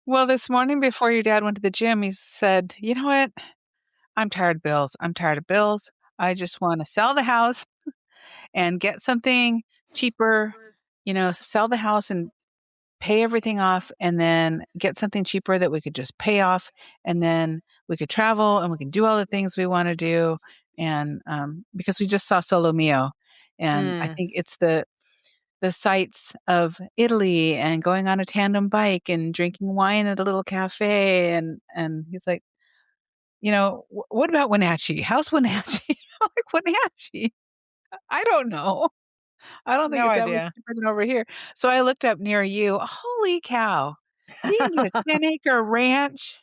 Well, this morning before your dad went to the gym, he said, "You know what? I'm tired of bills. I'm tired of bills. I just want to sell the house and get something cheaper, sell the house and pay everything off and then get something cheaper that we could just pay off and then we could travel and we can do all the things we want to do." And because we just saw Solo Mio, and I Mm, think it's the sights of Italy and going on a tandem bike and drinking wine at a little cafe. And he's like, what about Wenatchee? How's Wenatchee? I'm like, Wenatchee? I don't know. I don't think no it's that much idea. cheaper than over here. So I looked up near you. Holy cow. We can get a 10-acre ranch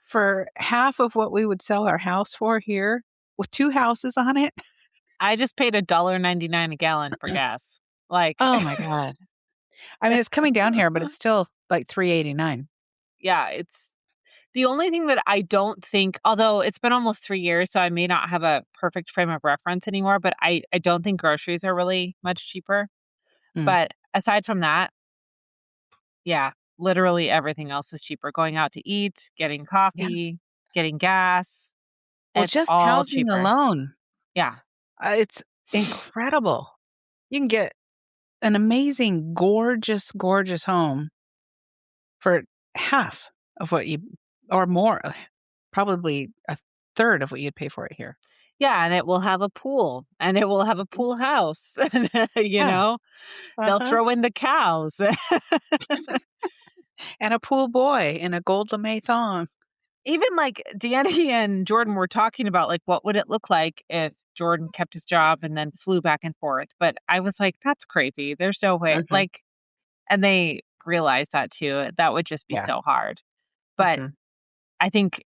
for half of what we would sell our house for here with 2 houses on it. I just paid $1.99 a gallon for gas. Like, Oh my god. I mean, it's coming down here, but it's still like 3.89. yeah, it's the only thing that I don't think, although it's been almost 3 years, so I may not have a perfect frame of reference anymore, but I don't think groceries are really much cheaper. Mm. But aside from that, yeah, literally everything else is cheaper. Going out to eat, getting Yeah. coffee, getting gas, Well, it's just all housing cheaper. alone, Yeah. it's incredible. You can get an amazing, gorgeous, gorgeous home for half of what you or more, probably a third of what you'd pay for it here. Yeah, and it will have a pool, and it will have a pool house, you Yeah. know? They'll Uh-huh. throw in the cows. And a pool boy in a gold lame thong. Even, like, Danny and Jordan were talking about, like, what would it look like if Jordan kept his job and then flew back and forth, but I was like, "That's crazy, there's no way," Mhm. like, and they realized that too, that would just be Yeah. so hard, but Mhm. I think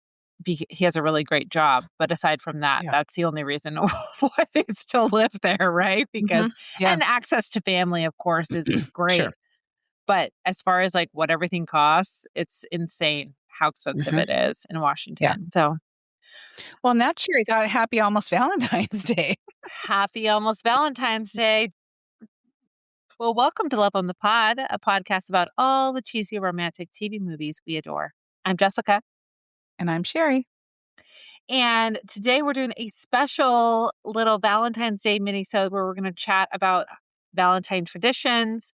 he has a really great job, but aside from that, Yeah. that's the only reason why they still live there, right? Because Mhm. Yeah. and access to family, of course, is Sure. great, but as far as, like, what everything costs, it's insane how expensive Mhm. it is in Yeah. Washington, so Well, and that's sure thought happy almost Valentine's Day. happy almost Valentine's Day. Well, welcome to Love on the Pod, a podcast about all the cheesy romantic TV movies we adore. I'm Jessica. And I'm Sherry. And today we're doing a special little Valentine's Day mini-sode where we're going to chat about Valentine traditions.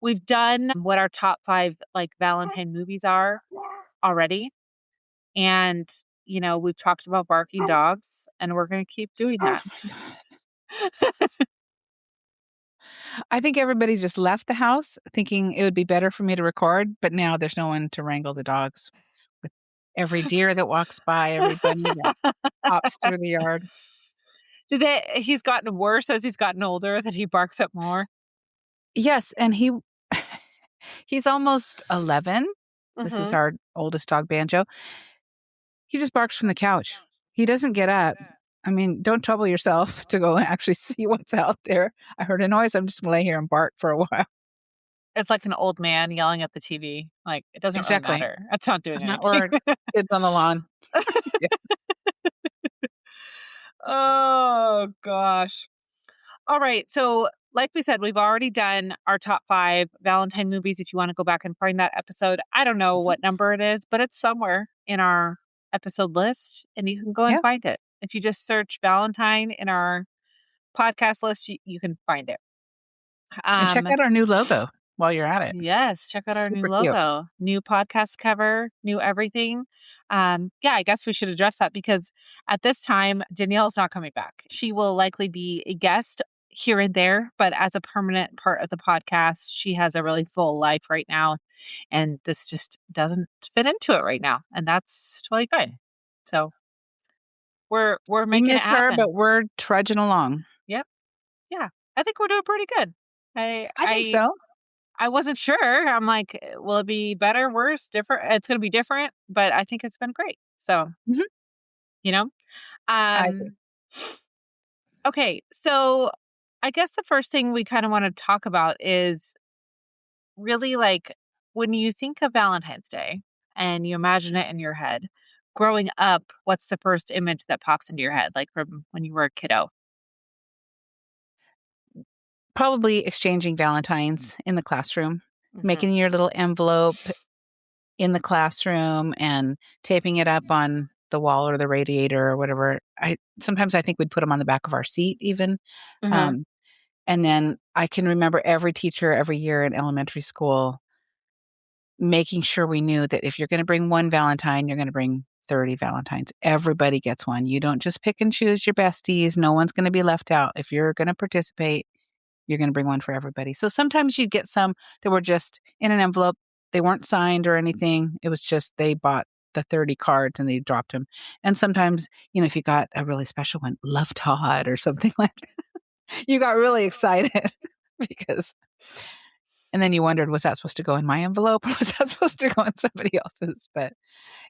We've done what our top 5 like Valentine movies are already. And, we've talked about barking dogs and we're going to keep doing Oh that. my god. I think everybody just left the house thinking it would be better for me to record, but now there's no one to wrangle the dogs with every deer that walks by, every bunny that hops through the yard. He's gotten worse as he's gotten older that he barks up more. Yes, and he's almost 11. This is Mhm. our oldest dog, Banjo. He just barks from the couch. He doesn't get up. I mean, don't trouble yourself to go and actually see what's out there. I heard a noise. I'm just gonna lay here and bark for a while. It's like an old man yelling at the TV. Like, it doesn't really Exactly. matter. That's not doing anything. Or kids on the lawn. Yeah. Oh gosh. All right. So, like we said, we've already done our top 5 Valentine movies. If you want to go back and find that episode, I don't know Mhm. what number it is, but it's somewhere in our episode list and you can go and Yeah. find it. If you just search Valentine in our podcast list, you can find it. And check Um, out our new logo while you're at it. yes, check out our new Super cute. logo, new podcast cover, new everything. Yeah, I guess we should address that because at this time, Danielle's not coming back. She will likely be a guest here and there, but as a permanent part of the podcast, she has a really full life right now. And this just doesn't fit into it right now. And that's totally fine. So we're We making it miss her, happen. but we're trudging along. Yep. Yeah. I think we're doing pretty good. I I think I so. I wasn't sure. I'm like, will it be better, worse, different? It's going to be different, but I think it's been great. So, Mhm. you know, I agree. um, okay. So I guess the first thing we kind of want to talk about is really like when you think of Valentine's Day and you imagine it in your head, growing up, what's the first image that pops into your head, like from when you were a kiddo? Probably exchanging Valentines in the classroom, Hmm. making your little envelope, in the classroom and taping it up on the wall or the radiator or whatever. I sometimes I think we'd put them on the back of our seat even. Mhm. Um, and then I can remember every teacher every year in elementary school making sure we knew that if you're going to bring one Valentine, you're going to bring 30 Valentines. Everybody gets one. You don't just pick and choose your besties. No one's going to be left out. If you're going to participate, you're going to bring one for everybody. So sometimes you'd get some that were just in an envelope. They weren't signed or anything. It was just they bought the 30 cards and they dropped them. And sometimes, if you got a really special one, Love Todd or something like that, you got really excited because and then you wondered, was that supposed to go in my envelope or was that supposed to go in somebody else's? But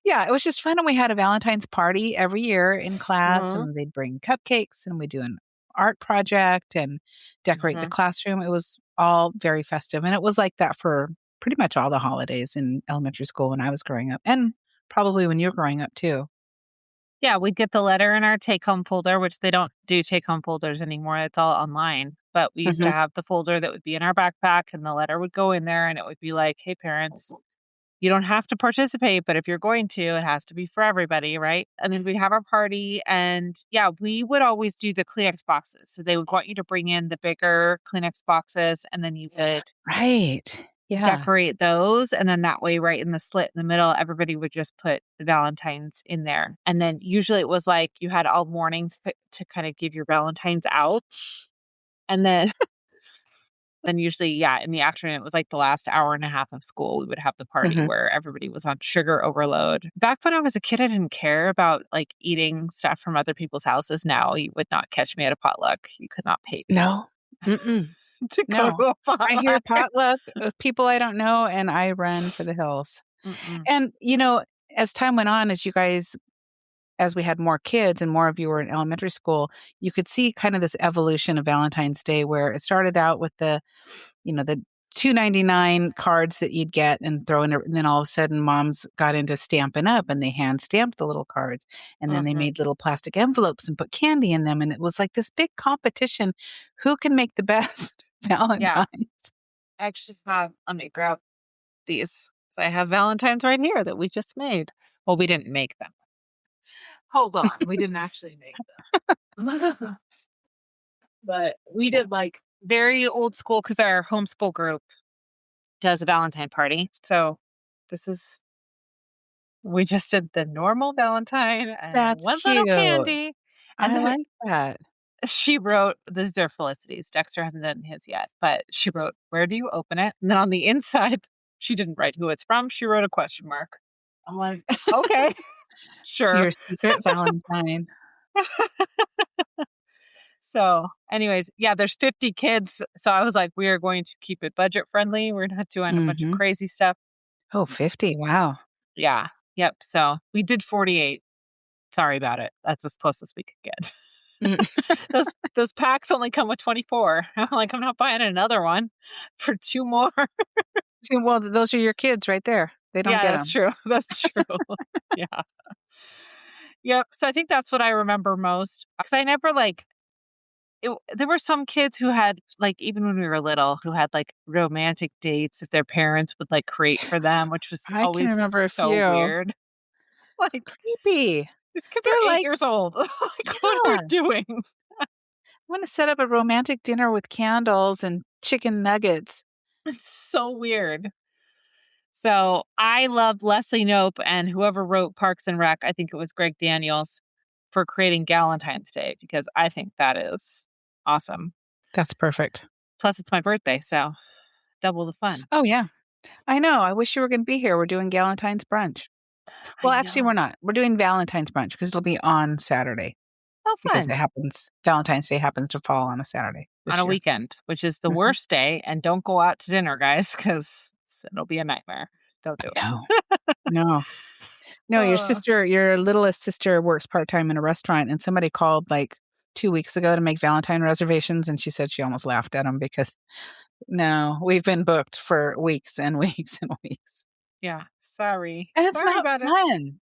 yeah, it was just fun. And we had a Valentine's party every year in class, Mhm. and they'd bring cupcakes and we'd do an art project and decorate the Mhm. classroom. It was all very festive. And it was like that for pretty much all the holidays in elementary school when I was growing up, and probably when you were growing up too. Yeah, we'd get the letter in our take-home folder, which they don't do take-home folders anymore, it's all online, but we used to Hmm. have the folder that would be in our backpack, and the letter would go in there, and it would be like, "Hey, parents, you don't have to participate, but if you're going to, it has to be for everybody," right? And then we'd have our party, and, yeah, we would always do the Kleenex boxes, so they would want you to bring in the bigger Kleenex boxes, and then you could Right. Yeah. decorate those, and then that way, right in the slit in the middle, everybody would just put the Valentines in there, and then usually it was like you had all morning to kinda give your Valentines out, and then usually, yeah, in the afternoon, it was like the last hour and a half of school, we would have the party Hmm. where everybody was on sugar overload. Back when I was a kid, I didn't care about, like, eating stuff from other people's houses. Now, you would not catch me at a potluck. You could not pay me No. Mm-mm. to go No. to a I hear potluck. potluck of people I don't know, and I run for the hills. Mm-mm. And, as time went on, as we had more kids and more of you were in elementary school, you could see kind of this evolution of Valentine's Day where it started out with the 2.99 cards that you'd get and throw in, and then all of a sudden moms got into Stampin' Up! And they hand stamped the little cards. And then they Mhm. made little plastic envelopes and put candy in them. And it was like this big competition. Who can make the best Yeah. Valentine? I actually have let me grab these. So I have Valentines right here that we just made. Well, we didn't make them. Hold on. We didn't actually make them. But we did like very old school because our homeschool group does a Valentine party. So this is we just did the normal Valentine and That's one little cute. candy. And I then like that. she wrote, these are Felicity's. Dexter hasn't done his yet, but she wrote, "Where do you open it?" And then on the inside, she didn't write who it's from. She wrote a question mark. I'm like, okay, sure. Your secret Valentine. So, anyways, yeah, there's 50 kids. So I was like, we are going to keep it budget friendly. We're not doing a bunch of Mhm. crazy stuff. Oh, 50. Wow. Yeah. Yep. So we did 48. Sorry about it. That's as close as we could get. Mm. Those packs only come with 24. I'm like, I'm not buying another one for two more. Well, those are your kids right there. They don't Yeah, get that's them. true. That's true. Yeah. Yep. So I think that's what I remember most because I never like there were some kids who had like even when we were little who had like romantic dates that their parents would like create for them, which was I can always remember a so few. weird. Like Creepy. these kids are They're 8 like, years old. Like what are "Yeah, we doing? I'm gonna set up a romantic dinner with candles and chicken nuggets." It's so weird. So I love Leslie Knope and whoever wrote Parks and Rec. I think it was Greg Daniels for creating Galentine's Day because I think that is awesome. That's perfect. Plus, it's my birthday, so double the fun. Oh, yeah. I know. I wish you were gonna be here. We're doing Galentine's brunch. I Well, actually, we're know. not. We're doing Valentine's brunch because 'cause it'll be on Saturday Oh, because fun. Valentine's Day happens to fall on a Saturday On this a year. weekend, which is the Mhm. worst day, and don't go out to dinner, guys, because it'll be a nightmare. Don't do No. it. No. No, Uh, your littlest sister works part-time in a restaurant, and somebody called, like, 2 weeks ago to make Valentine reservations, and she said she almost laughed at them because, no, we've been booked for weeks and weeks and weeks. yeah, sorry. And it's Sorry not about it. fun.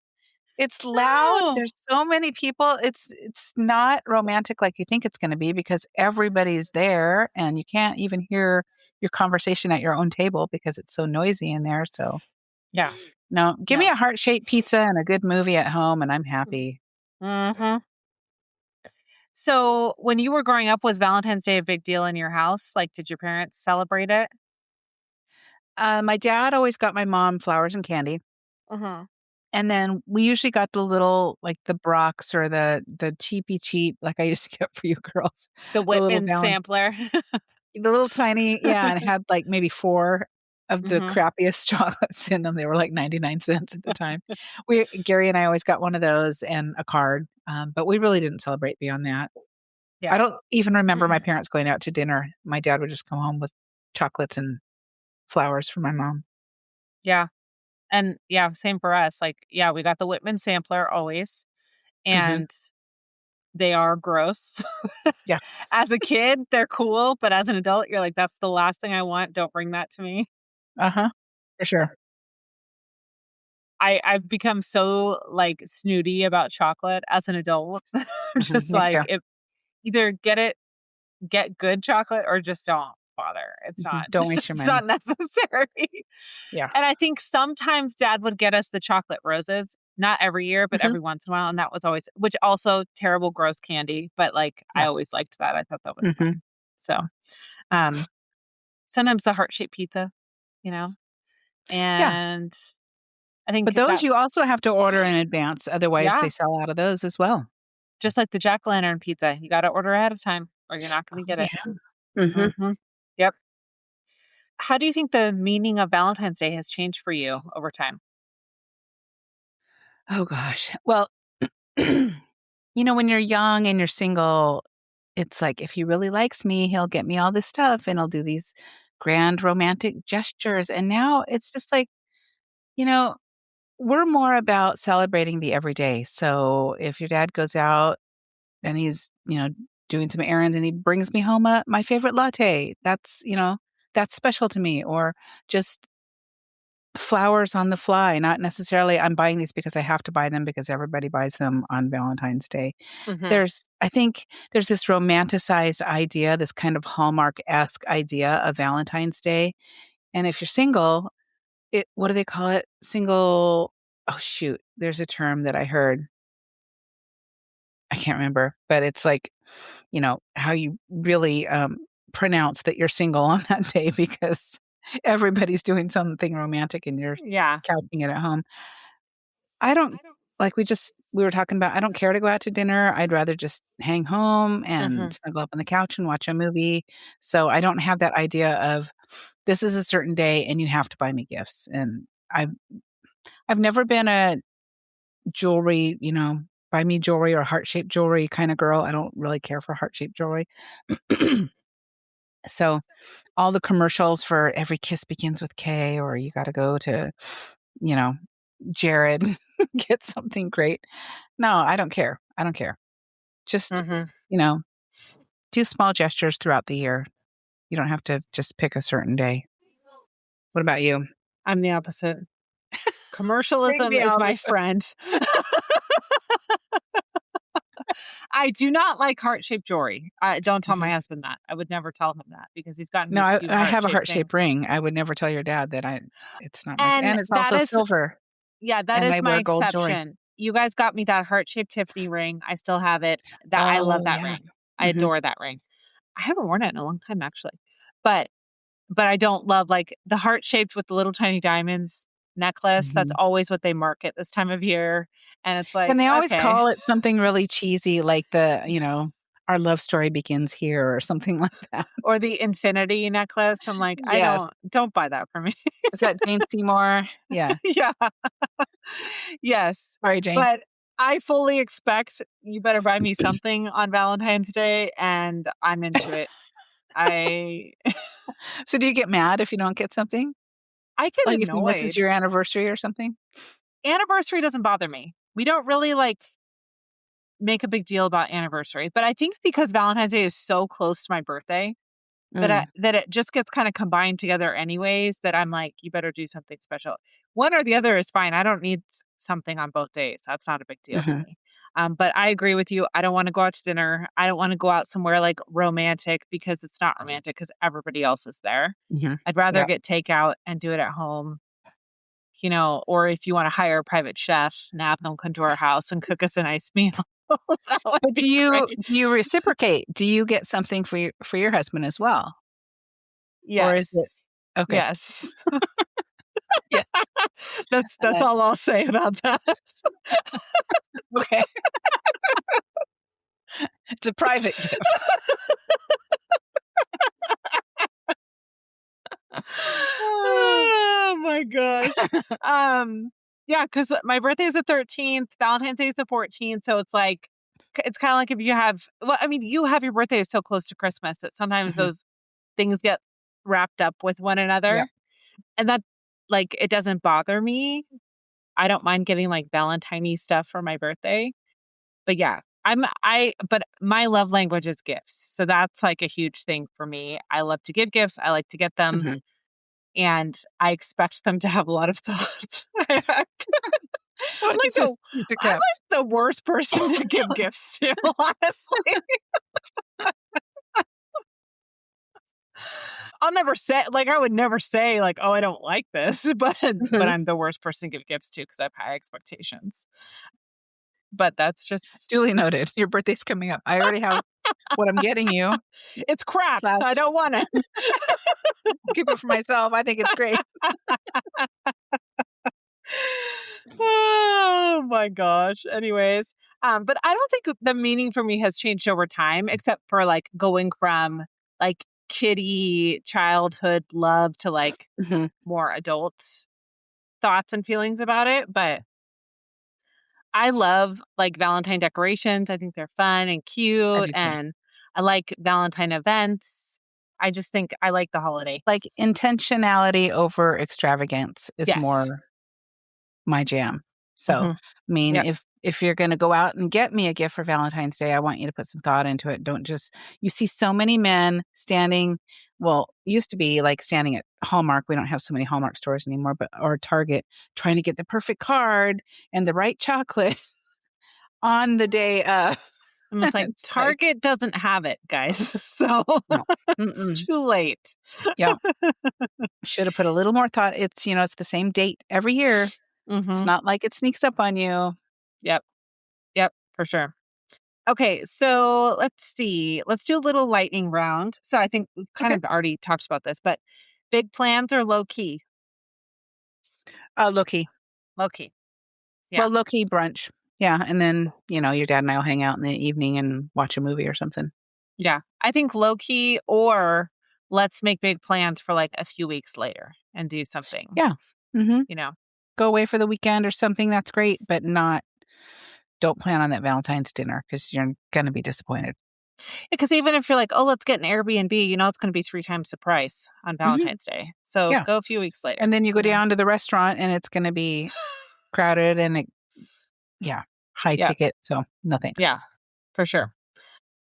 It's loud, No. there's so many people, it's not romantic like you think it's gonna be because everybody's there, and you can't even hear your conversation at your own table because it's so noisy in there, so Yeah. No, give me No. a heart-shaped pizza and a good movie at home, and I'm happy. Mhm. So, when you were growing up, was Valentine's Day a big deal in your house? Like, did your parents celebrate it? My dad always got my mom flowers and candy, Mhm. and then we usually got the little like, the Brocs or the cheapy cheap, like I used to get for you girls, The the little Whitman sampler. the little tiny yeah, and it had, like, maybe 4 of the Mhm. crappiest chocolates in them. They were, like, 99 cents at the time. Gary and I always got one of those and a card, but we really didn't celebrate beyond that. I Yeah. don't even remember my parents going out to dinner. My dad would just come home with chocolates and flowers for my mom. Yeah. And yeah, same for us. Like, yeah, we got the Whitman sampler always, Mhm. and they are gross. Yeah. As a kid, they're cool, but as an adult, you're like, "That's the last thing I want. Don't bring that to me." Uh-huh. For sure. I've become so, like, snooty about chocolate as an adult. I'm Mhm. just Me too. like, if either get good chocolate or just don't bother. It's Mhm. not Don't waste your it's money. not necessary. Yeah. And I think sometimes dad would get us the chocolate roses, not every year, but Mhm. every once in a while, and that was always which also terrible, gross candy, but, like, I Yeah. always liked that. I thought that was Mhm. fun. So, um, sometimes the heart-shaped pizza, you know, Yeah. and I But think those you that's also have to order in advance, otherwise yeah, they sell out of those as well. just like the jack-o'-lantern pizza. You gotta order ahead of time or you're not Oh, gonna get it. yeah. Mhm. Mhm. Yep. How do you think the meaning of Valentine's Day has changed for you over time? Oh gosh. Well, when you're young and you're single, it's like if he really likes me, he'll get me all this stuff and he'll do these grand romantic gestures. And now it's just like, you know, we're more about celebrating the everyday. So if your dad goes out and he's, doing some errands and he brings me home my favorite latte, that's special to me. Or just flowers on the fly, not necessarily I'm buying these because I have to buy them because everybody buys them on Valentine's Day. Mhm. I think there's this romanticized idea, this kind of Hallmark-esque idea of Valentine's Day, and if you're single, what do they call it? Single oh, shoot, there's a term that I heard. I can't remember, but it's like, how you really, pronounce that you're single on that day because everybody's doing something romantic and you're Yeah. couching it at home. I don't like we were talking about I don't care to go out to dinner. I'd rather just hang home and Mhm. snuggle up on the couch and watch a movie. So I don't have that idea of this is a certain day and you have to buy me gifts. And I've never been a jewelry, buy me jewelry or heart-shaped jewelry kind of girl. I don't really care for heart-shaped jewelry. So all the commercials for every kiss begins with K or you got to go to, you know, Jared, get something great. No, I don't care. I don't care. Just, Mhm. you know, do small gestures throughout the year. You don't have to just pick a certain day. What about you? I'm the opposite. Bring Commercialism me is all my this stuff. friend. I do not like heart-shaped jewelry. Don't tell my Mhm. husband that. I would never tell him that because he's gotten me No, a I few I have a heart-shaped heart-shaped things. ring. I would never tell your dad that it's not my And and it's that also is silver, yeah, that and is I my wear gold jewelry. exception. You guys got me that heart-shaped Tiffany ring. I still have it. That I love Oh, that yeah. ring. I Mhm, adore that ring. I haven't worn it in a long time actually. But I don't love, like, the heart-shaped with the little tiny diamonds necklace. That's mhm. always what they market this time of year, and it's And like, they always okay. call it something really cheesy like "Our love story begins here," or something like that. Or the infinity necklace. I'm like, I Yes. don't buy that for me. Is that Jane Seymour? Yeah. Yeah. Yes. Sorry, Jane. But I fully expect you better buy me something on Valentine's Day, and I'm into it. I So do you get mad if you don't get something? I get Like, if he misses annoyed. your anniversary or something? Anniversary doesn't bother me. We don't really, like, make a big deal about anniversary, but I think because Valentine's Day is so close to my birthday, Mm, that it just gets kinda combined together anyways, that I'm like, "You better do something special." One or the other is fine, I don't need something on both days, that's not a big deal to mhm, me. But I agree with you, I don't wanna go out to dinner, I don't wanna go out somewhere, like, romantic because it's not romantic because everybody else is there. mhm. I'd rather Yep. get takeout and do it at home, or if you want to hire a private chef and have them come to our house and cook us a nice meal, that would But be great. do you reciprocate? Do you get something for your husband as well? Or is it Yes. okay. Yes. Yeah. That's Uh, all I'll say about that. okay. It's a private gift. Oh my gosh. Yeah, because my birthday is the 13th, Valentine's Day is the 14th, so it's like it's kind of like if you have well, I mean, you have your birthday so close to Christmas that sometimes Mhm. those things get wrapped up with one Yeah. another, and that like it doesn't bother me. I don't mind getting like Valentine stuff for my birthday. But yeah, but my love language is gifts. So that's like a huge thing for me. I love to give gifts. I like to get them Mhm. and I expect them to have a lot of thought. I'm like What is this piece of I'm crap? like the worst person to give gifts to, honestly. I'll never say like I would never say like, "Oh, I don't like this," but Mhm. I'm the worst person to give gifts to because I have high expectations. But that's just Duly noted. Your birthday's coming up. I already have what I'm getting you. it's crap. Slash, I don't want it. keep it for myself. I think it's great. Oh my gosh. Anyways, but I don't think the meaning for me has changed over time, except for like going from like kiddie childhood love to like Mhm. more adult thoughts and feelings about it. But I love like Valentine decorations. I think they're fun and I cute, do too. and I like Valentine events. I just think I like the holiday. Like, intentionality over extravagance is Yes. more my jam. So, Hmm. I mean, Yep. if you're gonna go out and get me a gift for Valentine's Day, I want you to put some thought into it. Don't just you see so many men standing well, used to be like standing at Hallmark. We don't have so many Hallmark stores anymore, but or Target trying to get the perfect card and the right chocolate on the day of. And it's like It's like, Target doesn't have it, guys. So no. it's Mm-mm. too late. Yeah. Should have put a little more thought. It's the same date every year. It's Hmm. not like it sneaks up on you. Yep. Yep. For sure. Okay. So let's see. Let's do a little lightning round. So I think we've kind Okay. of already talked about this, but big plans or low key? Low key. Low key. Yeah. Well, low key brunch. Yeah, and then, your dad and I will hang out in the evening and watch a movie or something. Yeah. I think low key or let's make big plans for like a few weeks later and do something, Yeah. Mhm. you know? Go away for the weekend or something, that's great, but not don't plan on that Valentine's dinner because 'cause you're gonna be disappointed. Because even if you're like, oh, let's get an Airbnb, it's going to be 3 times the price on Mhm. Valentine's Day. So Yeah, go a few weeks later, and then you go you know? down to the restaurant and it's gonna be crowded and yeah, high Yeah. ticket, so no thanks. Yeah, for sure.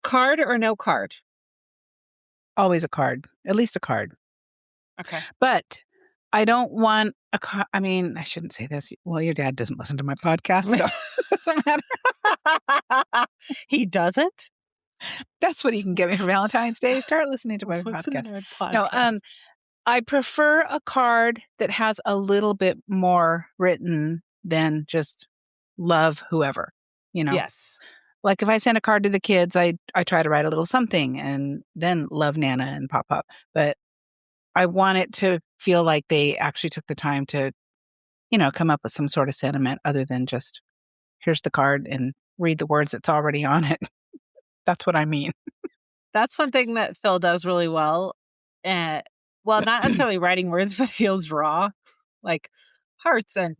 Card or no card? Always a card, at least a card. Okay. But I don't want I mean, I shouldn't say this. Well, your dad doesn't listen to my podcast, so it doesn't matter. He doesn't? That's what he can get me for Valentine's Day. Start listening to my Listen podcast. to our No, podcast. I prefer a card that has a little bit more written than just love whoever, you know? Yes. Like if I send a card to the kids, I try to write a little something and then love Nana and pop up. But I want it to feel like they actually took the time to, come up with some sort of sentiment other than just here's the card and read the words that's already on it. That's what I mean. That's one thing that Phil does really well. Uh, well, not necessarily writing words, but he'll draw like hearts and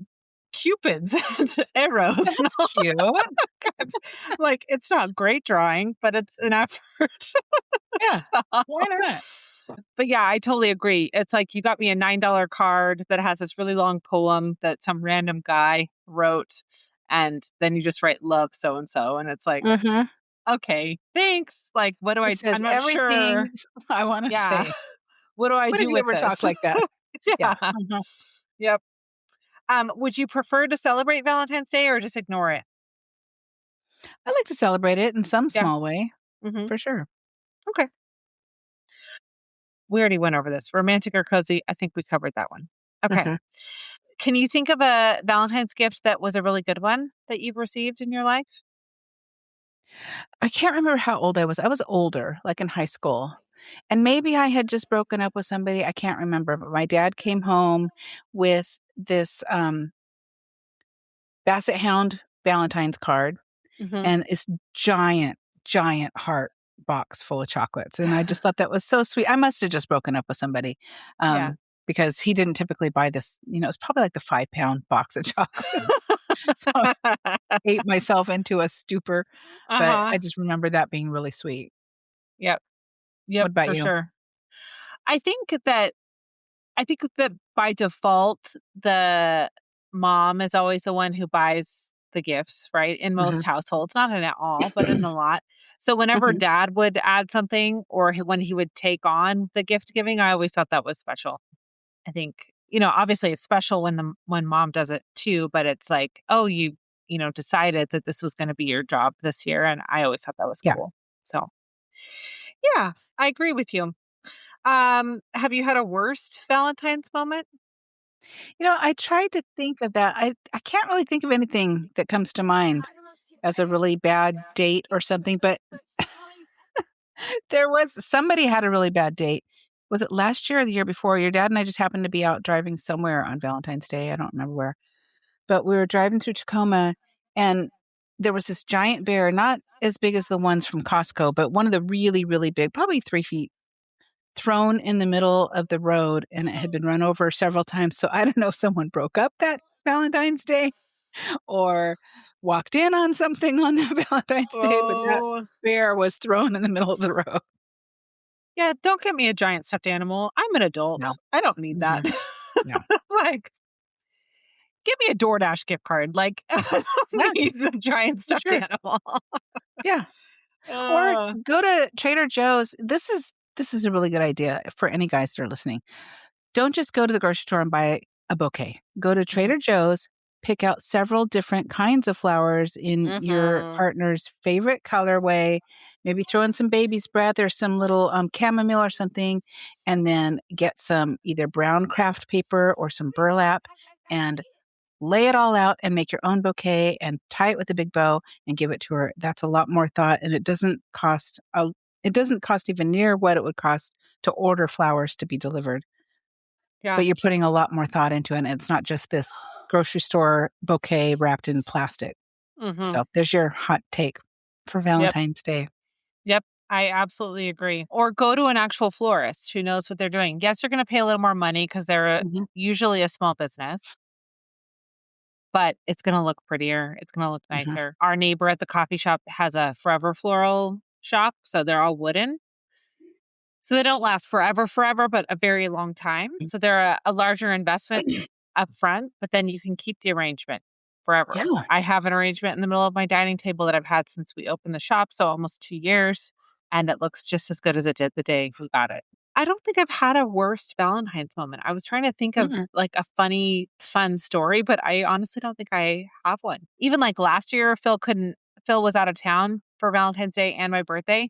cupids and arrows and That's all cute. kinds. Like, it's not great drawing, but it's an effort. Yeah. So Why not? but yeah, I totally agree. It's like you got me a $9 card that has this really long poem that some random guy wrote, and then you just write love so and so, and it's like, Mhm. okay, thanks. Like, what do It I? says I'm not everything sure. I wanna Yeah, say. what do I What if do you with ever talk this? like that? Yeah. Yeah. Mhm. Yep. Would you prefer to celebrate Valentine's Day or just ignore it? I like to celebrate it in some Yeah. small way, Hmm. for sure. Okay. We already went over this. Romantic or cozy? I think we covered that one. Okay. Mhm. Can you think of a Valentine's gift that was a really good one that you've received in your life? I can't remember how old I was. I was older, like in high school. And maybe I had just broken up with somebody. I can't remember. But my dad came home with this Basset Hound Valentine's card Mhm. and this giant, giant heart box full of chocolates. And I just thought that was so sweet. I must have just broken up with somebody Yeah. because he didn't typically buy this. It's probably like the 5-pound box of chocolates. So I ate myself into a stupor. But Uh-huh. I just remember that being really sweet. Yep. Yep, What about for you? sure. I think that I think that by default, the mom is always the one who buys the gifts, right? In Mhm, most households, not in all, but in a lot. So whenever mhm. dad would add something or when he would take on the gift giving, I always thought that was special. I think, obviously it's special when mom does it too, but it's like, oh, you decided that this was going to be your job this year. And I always thought that was Yeah. cool. So yeah, I agree with you. Have you had a worst Valentine's moment? I tried to think of that. I can't really think of anything that comes to mind as a really bad date or something, but there was somebody had a really bad date. Was it last year or the year before? Your dad and I just happened to be out driving somewhere on Valentine's Day. I don't remember where. But we were driving through Tacoma and there was this giant bear, not as big as the ones from Costco, but one of the really, really big, probably 3 feet, thrown in the middle of the road and it had been run over several times. So I don't know if someone broke up that Valentine's Day or walked in on something on that Valentine's Day, but that Oh, bear was thrown in the middle of the road. yeah, don't get me a giant stuffed animal. I'm an No. adult. I don't need that. Mhm. Yeah. Like, give me a DoorDash gift card. Like, I Yeah, don't need a giant for stuffed sure. animal. Yeah. Or Uh, go to Trader Joe's. This is a really good idea for any guys that are listening. Don't just go to the grocery store and buy a bouquet. Go to mhm, Trader Joe's, pick out several different kinds of flowers in your mhm. partner's favorite colorway, maybe throw in some baby's breath or some little chamomile or something, and then get some either brown craft paper or some burlap and lay it all out and make your own bouquet and tie it with a big bow and give it to her. That's a lot more thought and it doesn't cost even near what it would cost to order flowers to be delivered, Yeah. but you're putting a lot more thought into it, and it's not just this grocery store bouquet wrapped in plastic. Mhm. So, there's your hot take for Yep. Valentine's Day. Yep. I absolutely agree. Or go to an actual florist who knows what they're doing. Yes, you're going to pay a little more money because they're Mhm. usually a small business, but it's gonna look prettier, it's gonna look Mhm. nicer. Our neighbor at the coffee shop has a forever floral shop, so they're all wooden. So they don't last forever, but a very long time. So they're a larger investment up front, but then you can keep the arrangement forever. Yeah. I have an arrangement in the middle of my dining table that I've had since we opened the shop, so almost 2 years, and it looks just as good as it did the day we got it. I don't think I've had a worst Valentine's moment. I was trying to think of Mm-mm. like a funny, fun story, but I honestly don't think I have one. Even like last year, Phil was out of town for Valentine's Day and my birthday,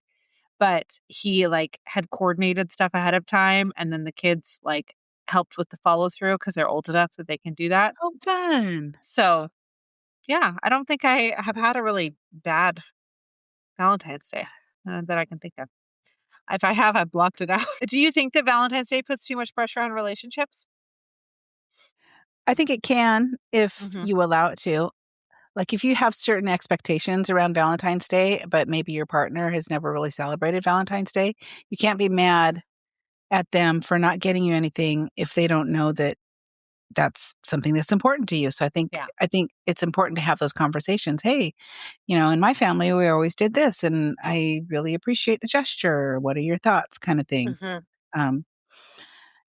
but he like had coordinated stuff ahead of time and then the kids like helped with the follow through because they're old enough that they can do that. Oh, fun. So yeah, I don't think I have had a really bad Valentine's Day that I can think of. If I have, I've blocked it out. Do you think that Valentine's Day puts too much pressure on relationships? I think it can if Mhm. you allow it to. Like, if you have certain expectations around Valentine's Day, but maybe your partner has never really celebrated Valentine's Day, you can't be mad at them for not getting you anything if they don't know that that's something that's important to you. So Yeah. I think it's important to have those conversations. Hey, in my family, we always did this, and I really appreciate the gesture. What are your thoughts? Kind of thing. Mhm. Um,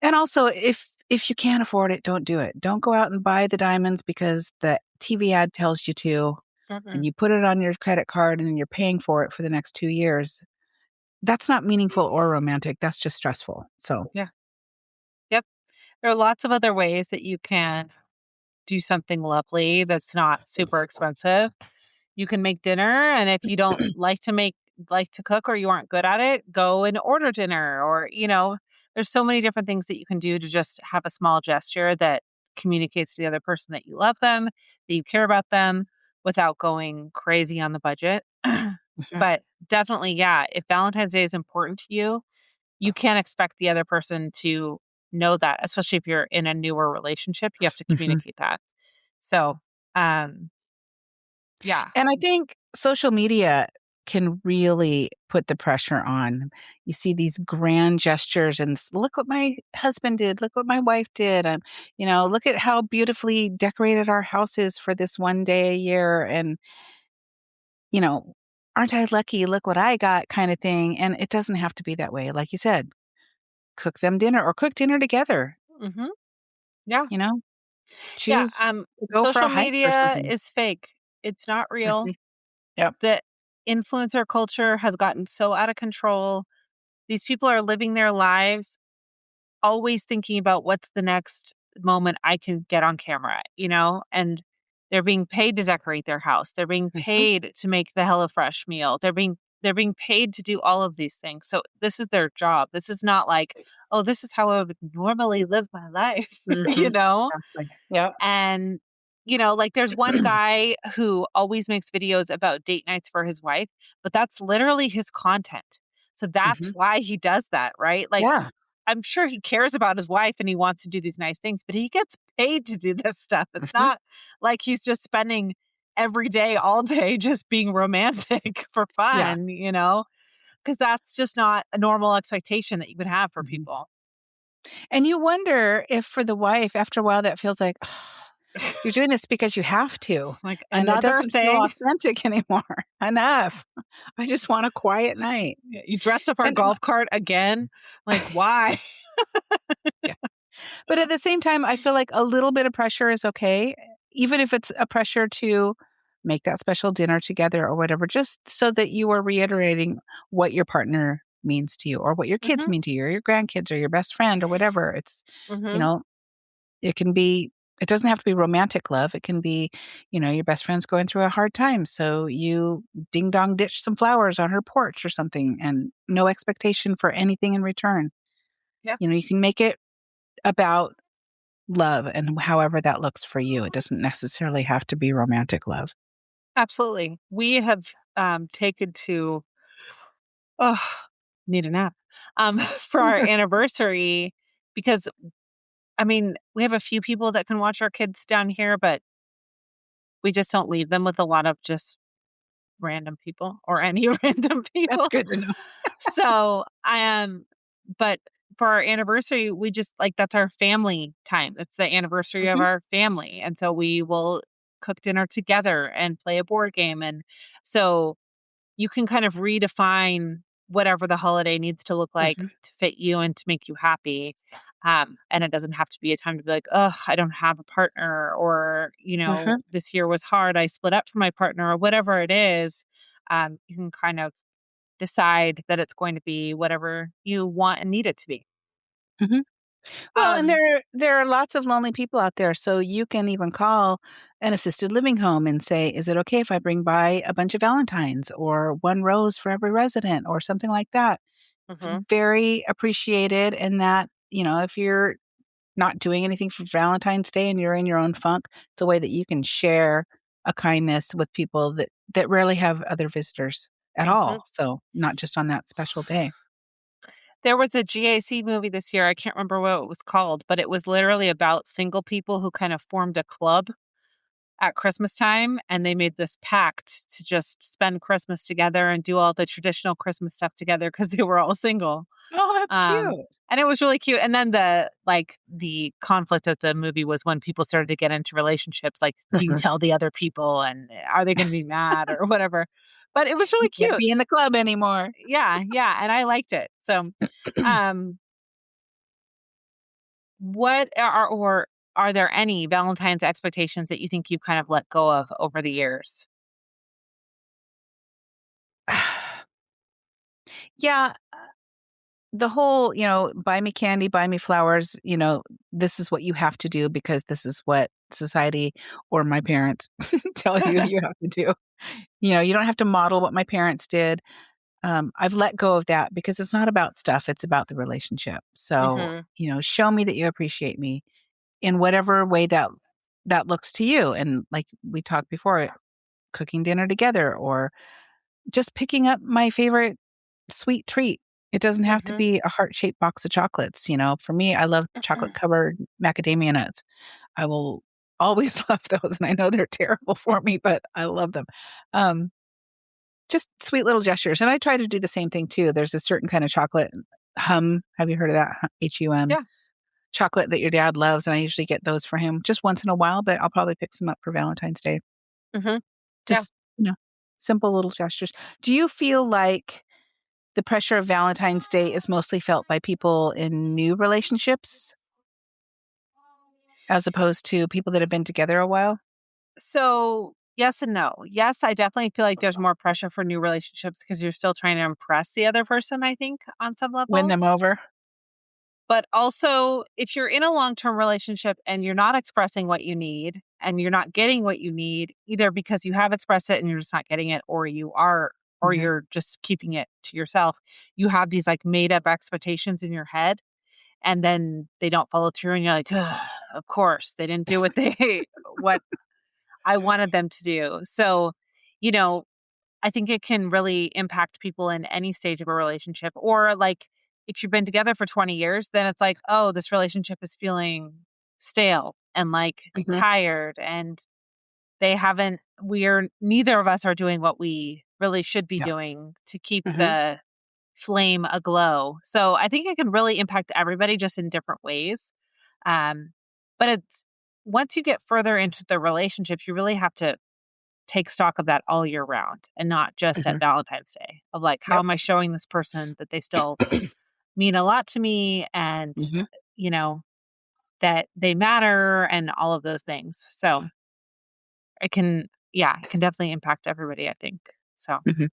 and also, if you can't afford it, don't do it. Don't go out and buy the diamonds because the TV ad tells you to, and Mhm. you put it on your credit card, and you're paying for it for the next 2 years. That's not meaningful or romantic. That's just stressful. So, Yeah. Yep. There are lots of other ways that you can do something lovely that's not super expensive. You can make dinner, and if you don't like to cook or you aren't good at it, go and order dinner or, there's so many different things that you can do to just have a small gesture that communicates to the other person that you love them, that you care about them without going crazy on the budget. Mhm. But definitely, yeah, if Valentine's Day is important to you, you can't expect the other person to know that, especially if you're in a newer relationship. You have to Mhm. communicate that. So, um, yeah. And I think social media can really put the pressure on. You see these grand gestures and look what my husband did, look what my wife did, and look at how beautifully decorated our house is for this one day a year, and you know, aren't I lucky? Look what I got, kind of thing. And it doesn't have to be that way. Like you said, cook them dinner or cook dinner together. Hmm. Yeah. You know, Yeah. choose to go for a Social hike or media something. is fake. It's not real. Mhm. Yep. The influencer culture has gotten so out of control. These people are living their lives always thinking about what's the next moment I can get on camera, and they're being paid to decorate their house. They're being Mhm. paid to make the HelloFresh meal. They're being paid to do all of these things. So this is their job. This is not like, oh, this is how I would normally live my life, you Mhm. know? Exactly. Yep. And, like there's one guy who always makes videos about date nights for his wife, but that's literally his content. So that's Mhm. why he does that, right? Like, Yeah. I'm sure he cares about his wife and he wants to do these nice things, but he gets paid to do this stuff. It's Mhm. not like he's just spending every day, all day, just being romantic for Yeah. fun, because that's just not a normal expectation that you would have for Mhm. people. And you wonder if for the wife, after a while, that feels like, you're doing this because you have to, Like and it another doesn't feel thing. authentic anymore. Enough. I just want a quiet night. Yeah, you dressed up our And golf cart again? Like, why? yeah. But at the same time, I feel like a little bit of pressure is okay, even if it's a pressure to make that special dinner together or whatever, just so that you are reiterating what your partner means to you or what your kids Mhm, mean to you or your grandkids or your best friend or whatever. You mhm. know, it can be, it doesn't have to be romantic love. It can be, your best friend's going through a hard time. So you ding dong ditch some flowers on her porch or something and no expectation for anything in return. Yeah, You can make it about love and however that looks for you. It doesn't necessarily have to be romantic love. absolutely. We have, taken to oh, need a nap, for our anniversary because, I mean, we have a few people that can watch our kids down here, but we just don't leave them with a lot of just random people or any random That's people. good to know. So, but for our anniversary, we just like that's our family time. It's the anniversary of Mhm, our family. And so we will cook dinner together and play a board game. And so you can kind of redefine whatever the holiday needs to look like mhm, to fit you and to make you happy. And it doesn't have to be a time to be like, oh, I don't have a partner, or, mhm, this year was hard. I split up from my partner, or whatever it is. You can kind of decide that it's going to be whatever you want and need it to be. mhm. Well, and Um, there are lots of lonely people out there, so you can even call an assisted living home and say, "Is it okay if I bring by a bunch of valentines or 1 rose for every resident?" or something like that. It's mhm, very appreciated and that, if you're not doing anything for Valentine's Day and you're in your own funk, it's a way that you can share a kindness with people that rarely have other visitors at mhm. all, so not just on that special day. There was a GAC movie this year. I can't remember what it was called, but it was literally about single people who kind of formed a club at Christmas time, and they made this pact to just spend Christmas together and do all the traditional Christmas stuff together because they were all single. Oh, that's Um, cute. and it was really cute. And then the conflict of the movie was when people started to get into relationships, like, do you tell the other people and are they going to be mad or whatever? But it was You really can't cute. be in the club anymore. Yeah, yeah, and I liked it. So, um, what are there any Valentine's expectations that you think you've kind of let go of over the years? Yeah, the whole, buy me candy, buy me flowers, this is what you have to do because this is what society or my parents tell you have to do. You don't have to model what my parents did. I've let go of that because it's not about stuff, it's about the relationship. So, Mhm. show me that you appreciate me in whatever way that looks to you. And like we talked before, cooking dinner together or just picking up my favorite sweet treat. It doesn't have to Mhm. be a heart-shaped box of chocolates, you know? For me, I love chocolate-covered macadamia nuts. I will always love those, and I know they're terrible for me, but I love them. Um, just sweet little gestures, and I try to do the same thing too. There's a certain kind of chocolate, have you heard of that? HUM. Yeah. Chocolate that your dad loves, and I usually get those for him just once in a while, but I'll probably pick some up for Valentine's Day. Mhm. Yeah. Just, simple little gestures. Do you feel like the pressure of Valentine's Day is mostly felt by people in new relationships as opposed to people that have been together a while? So, yes and no. Yes, I definitely feel like there's more pressure for new relationships because you're still trying to impress the other person, I think, on some Win level. them over? But also, if you're in a long-term relationship and you're not expressing what you need and you're not getting what you need, either because you have expressed it and you're just not getting it, or Mhm, you're just keeping it to yourself, you have these like made up expectations in your head and then they don't follow through and you're like, "Ugh, of course, they didn't do what they what I wanted them to do." So, you know, I think it can really impact people in any stage of a relationship. Or like if you've been together for 20 years, then it's like, oh, this relationship is feeling stale and like mhm, tired and we're neither of us are doing what we really should be yeah, doing to keep mhm, the flame aglow. So I think it can really impact everybody just in different ways. Um, but it's once you get further into the relationship, you really have to take stock of that all year round and not just at mhm, Valentine's Day of like, how yep, am I showing this person that they still mean a lot to me and, mhm, you know, that they matter and all of those things. So it can definitely impact everybody, I think. So, mhm,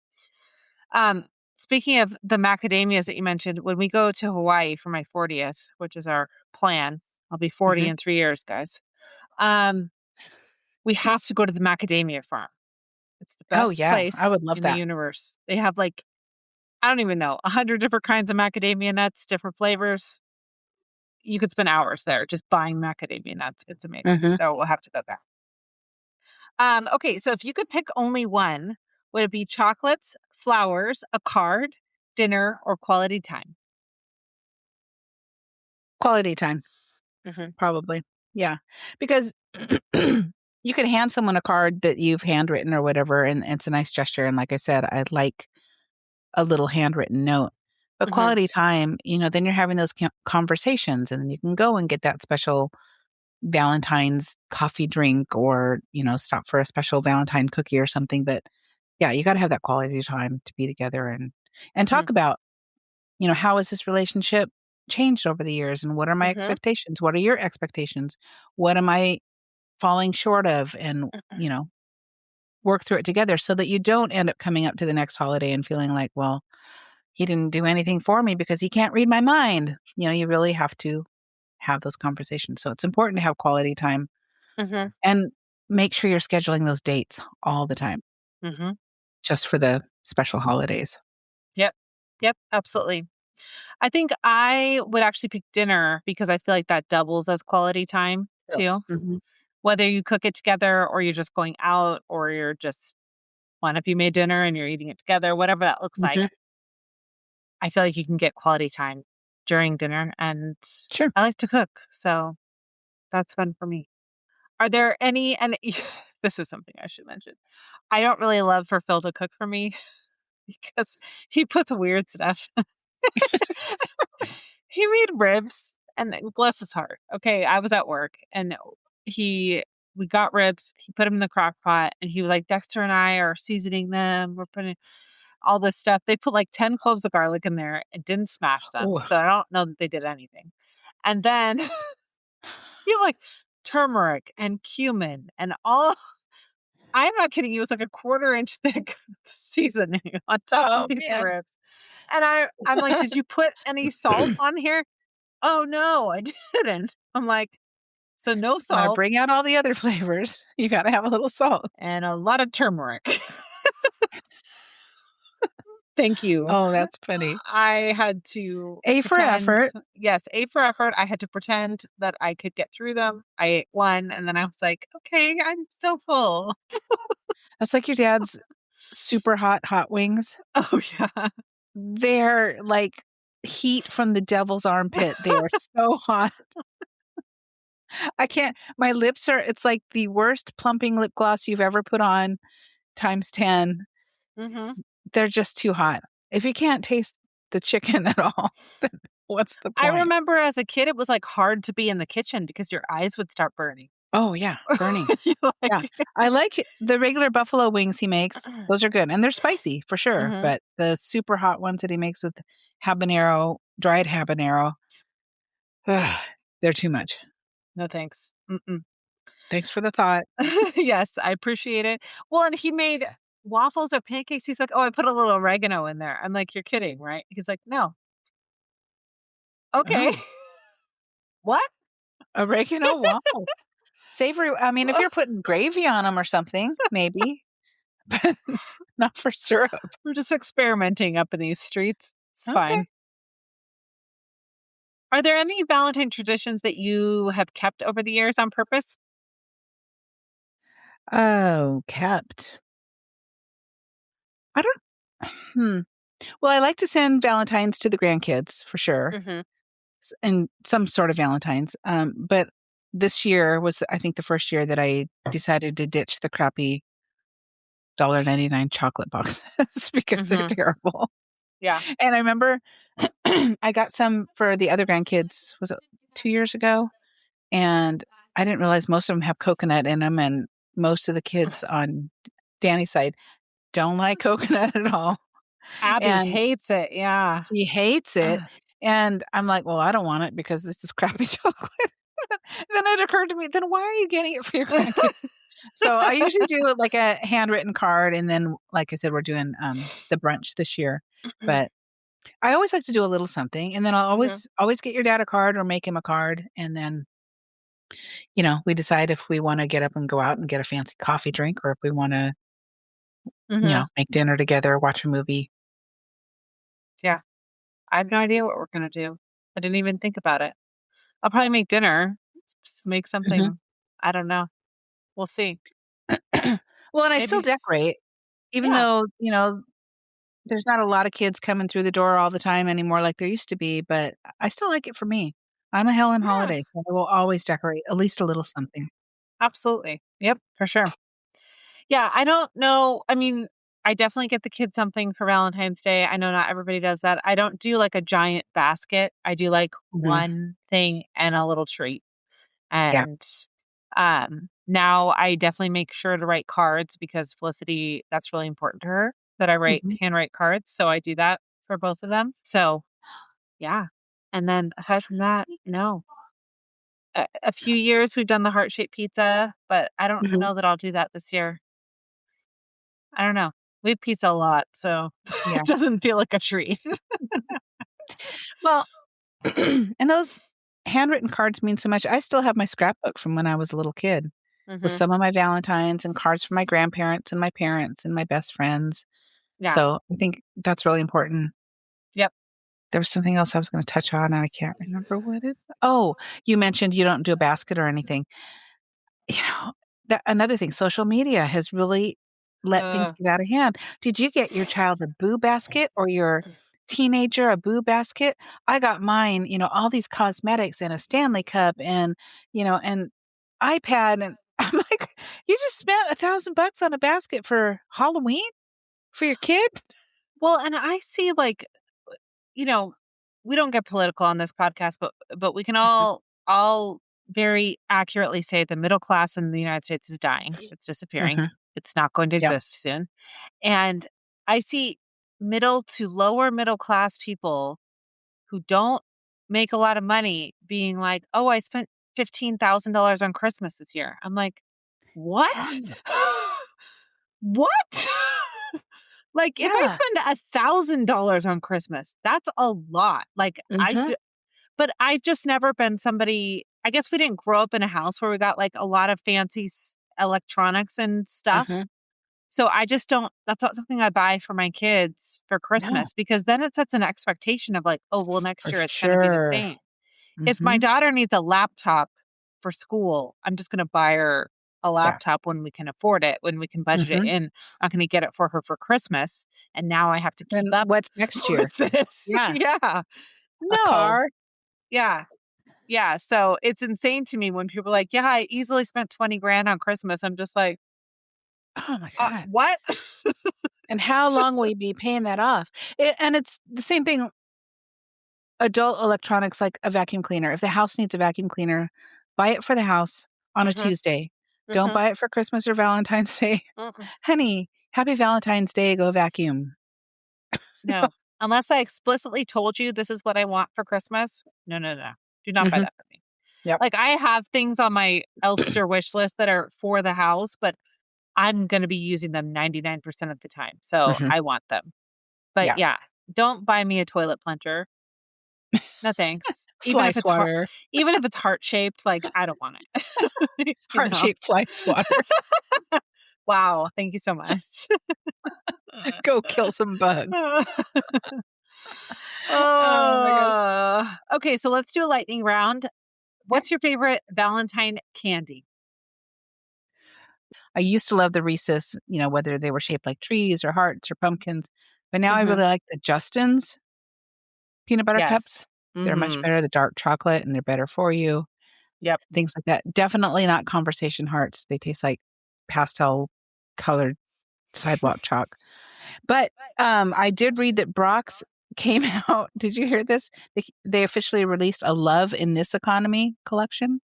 um, speaking of the macadamias that you mentioned, when we go to Hawaii for my 40th, which is our plan, I'll be 40 mhm. in 3 years, guys. Um, we have to go to the macadamia farm. It's the Oh, best yeah, I place would love in the that. universe. They have like I don't even know, 100 different kinds of macadamia nuts, different flavors. You could spend hours there just buying macadamia nuts. It's amazing. Mhm. So we'll have to go there. Okay, so if you could pick only one, would it be chocolates, flowers, a card, dinner, or quality time? Quality time, Mhm, probably. Yeah, because you could hand someone a card that you've handwritten or whatever, and it's a nice gesture, and like I said, I'd like a little handwritten note. But mhm, quality time, then you're having those conversations, and then you can go and get that special Valentine's coffee drink or, stop for a special Valentine cookie or something. But yeah, you got to have that quality time to be together and mhm, talk about, how has this relationship changed over the years and what are my mhm, expectations? What are your expectations? What am I falling short of? And, mhm, work through it together so that you don't end up coming up to the next holiday and feeling like, well, he didn't do anything for me because he can't read my mind. You really have to have those conversations. So it's important to have quality time mhm, and make sure you're scheduling those dates all the time, mhm. just for the special holidays. Yep. Yep, absolutely. I think I would actually pick dinner because I feel like that doubles as quality time Yep. too. Mhm. Whether you cook it together or you're just going out or you're just one of you made dinner and you're eating it together, whatever that looks Mhm. like, I feel like you can get quality time during dinner and Sure. I like to cook, so that's fun for me. Are there any and this is something I should mention. I don't really love for Phil to cook for me because he puts weird stuff. He made ribs and bless his heart. Okay, I was at work and he we got ribs, he put them in the crock pot and he was like, "Dexter and I are seasoning them. We're putting all this stuff." They put like 10 cloves of garlic in there and didn't smash them. Ooh. So I don't know that they did anything. And then you have like turmeric and cumin and all I'm not kidding you, it was like a quarter inch thick seasoning on top of Oh, these man. ribs. And I'm like, "Did you put any salt on here?" "Oh, no, I didn't." I'm like, "So no Wanna salt bring out all the other flavors. You gotta have a little salt. and a lot of turmeric." Thank you. Oh, that's funny. I had to A for pretend. effort. Yes, A for effort. I had to pretend that I could get through them. I ate one and then I was like, okay, I'm so full. That's like your dad's super hot wings. Oh, yeah. They're like heat from the devil's armpit. They are so hot. I can't my lips are it's like the worst plumping lip gloss you've ever put on times 10. Hmm. They're just too hot. If you can't taste the chicken at all, then what's the I point? remember as a kid, it was like hard to be in the kitchen because your eyes would start burning. Oh, yeah, burning. You're Yeah. like, I like the regular buffalo wings he makes. Those are good, and they're spicy for sure, hmm. but the super hot ones that he makes with habanero, dried habanero, ugh, they're too much. No thanks. Mm-mm. Thanks for the thought. Yes, I appreciate it. Well, and he made waffles or pancakes. He's like, "Oh, I put a little oregano in there." I'm like, "You're kidding, right?" He's like, "No." Okay. Oh, What? oregano waffle. Savory I mean, if you're putting gravy on them or something, maybe, but not for syrup. We're just experimenting up in these streets. It's Okay. fine. Are there any Valentine traditions that you have kept over the years on purpose? Oh, kept. I don't hmm. Well, I like to send Valentines to the grandkids for sure, Mhm. and some sort of Valentines. But this year was, I think, the first year that I decided to ditch the crappy $1.99 chocolate boxes because they're Mhm. terrible. Yeah. And I remember I got some for the other grandkids. Was it 2 years ago? And I didn't realize most of them have coconut in them, and most of the kids on Danny's side don't like coconut at all. Abby And hates it. Yeah. he hates it, and I'm like, "Well, I don't want it because this is crappy chocolate." Then it occurred to me, then why are you getting it for your grandkids? So I usually do like a handwritten card, and then, like I said, we're doing, the brunch this year, but I always like to do a little something, and then I'll Mhm. always get your dad a card or make him a card, and then, we decide if we wanna get up and go out and get a fancy coffee drink or if we wanna, Mhm. make dinner together, watch a movie. Yeah. I have no idea what we're gonna do. I didn't even think about it. I'll probably make dinner. Just make Mhm. something. I don't know. We'll see. Well, and I still Maybe. decorate, even Yeah. though, there's not a lot of kids coming through the door all the time anymore like there used to be, but I still like it for me. I'm a Helen Yeah. Holiday, so I will always decorate at least a little something. Absolutely. Yep, for sure. Yeah, I don't know. I mean, I definitely get the kids something for Valentine's Day. I know not everybody does that. I don't do like a giant basket. I do like Mhm. one thing and a little treat. Yeah. And now I definitely make sure to write cards because Felicity, that's really important to her that I write Mhm. handwrite cards. So I do that for both of them. So yeah. And then aside from that, no. A few years we've done the heart-shaped pizza, but I don't Mhm. know that I'll do that this year. I don't know. We have pizza a lot, so Yeah. it doesn't feel like a treat. Well, and those handwritten cards mean so much. I still have my scrapbook from when I was a little kid with Mhm. some of my Valentines and cards from my grandparents and my parents and my best friends. Yeah. So, I think that's really important. Yep. There was something else I was gonna touch on, and I can't remember what it Oh, you mentioned you don't do a basket or anything. You know, that another thing, social media has really let things Ugh. get out of hand. Did you get your child a Boo basket or your teenager a Boo basket? I got mine, all these cosmetics and a Stanley Cup and, an iPad, and I'm like, "You just spent $1,000 on a basket for Halloween for your kid?" Well, and I see, like, you know, we don't get political on this podcast, but we can Mhm, all very accurately say the middle class in the United States is dying. It's disappearing. mhm, It's not going to yeah, exist soon. And I see middle to lower middle class people who don't make a lot of money being like, "Oh, I spent $15,000 on Christmas this year." I'm like, "What? yeah, What?" Like, if I yeah, spend $1,000 on Christmas, that's a lot. Like, mhm, but I've just never been somebody. I guess we didn't grow up in a house where we got, like, a lot of fancy electronics and stuff. mhm. So I just don't that's not something I buy for my kids for No, Christmas because then it sets an expectation of like, oh, well, next for year it's going to be the sure. same. If my Mhm. daughter needs a laptop for school, I'm just going to buy her a Yeah. laptop when we can afford it, when we can budget it Mhm. in. I'm not going to get it for her for Christmas. And now I have to keep Then up what's next year? with this. Yeah. Yeah. A No. car? Yeah. Yeah. So it's insane to me when people are like, yeah, I easily spent 20 grand on Christmas. I'm just like, Oh my god. what? And how long Just, will you be paying that off? And it's the same thing, adult electronics like a vacuum cleaner. If the house needs a vacuum cleaner, buy it for the house on a hmm Tuesday. Don't hmm buy it for Christmas or Valentine's Day. hmm Honey, happy Valentine's Day, go vacuum. no. Unless I explicitly told you this is what I want for Christmas. No, no, no. Do not buy Mhm. that for me. Yep. Like, I have things on my Elfster wish list that are for the house, but I'm gonna be using them 99% of the time, so Mhm. I want them. But, Yeah. yeah, don't buy me a toilet plunger. No, thanks. Fly swatter, Even if it's heart-shaped, like, I don't want it. You know? heart-shaped fly swatter. Wow, thank you so much. Go kill some bugs. Oh my gosh. Okay, so let's do a lightning round. Okay. What's your favorite Valentine candy? I used to love the Reese's, whether they were shaped like trees or hearts or pumpkins, but now I Mhm. really like the Justin's peanut butter Yes. cups. They're much Mhm. better, the dark chocolate, and they're better for you, Yep. things like that. Definitely not conversation hearts. They taste like pastel colored sidewalk chalk. But, I did read that Brock's came out. Did you hear this? They officially released a Love in This Economy collection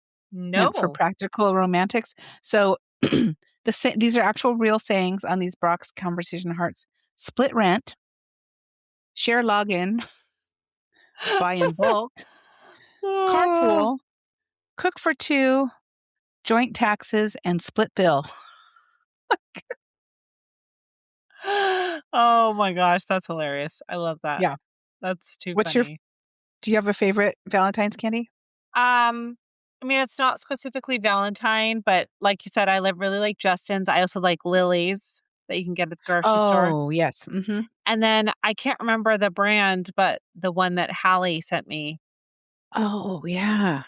meant for No. practical romantics. So, these are actual real sayings on these Brock's conversation hearts. Split rent, share login, buy in bulk, Oh. carpool, cook for 2, joint taxes, and split bill. Oh my gosh, that's hilarious. I love that. Yeah. That's too What's your funny. Do you have a favorite Valentine's candy? I mean, it's not specifically Valentine, but like you said, really like Justin's. I also like Lily's that you can get at the grocery store. Oh, yes. Mhm. And then I can't remember the brand, but the one that Hallie sent me, Oh, yeah.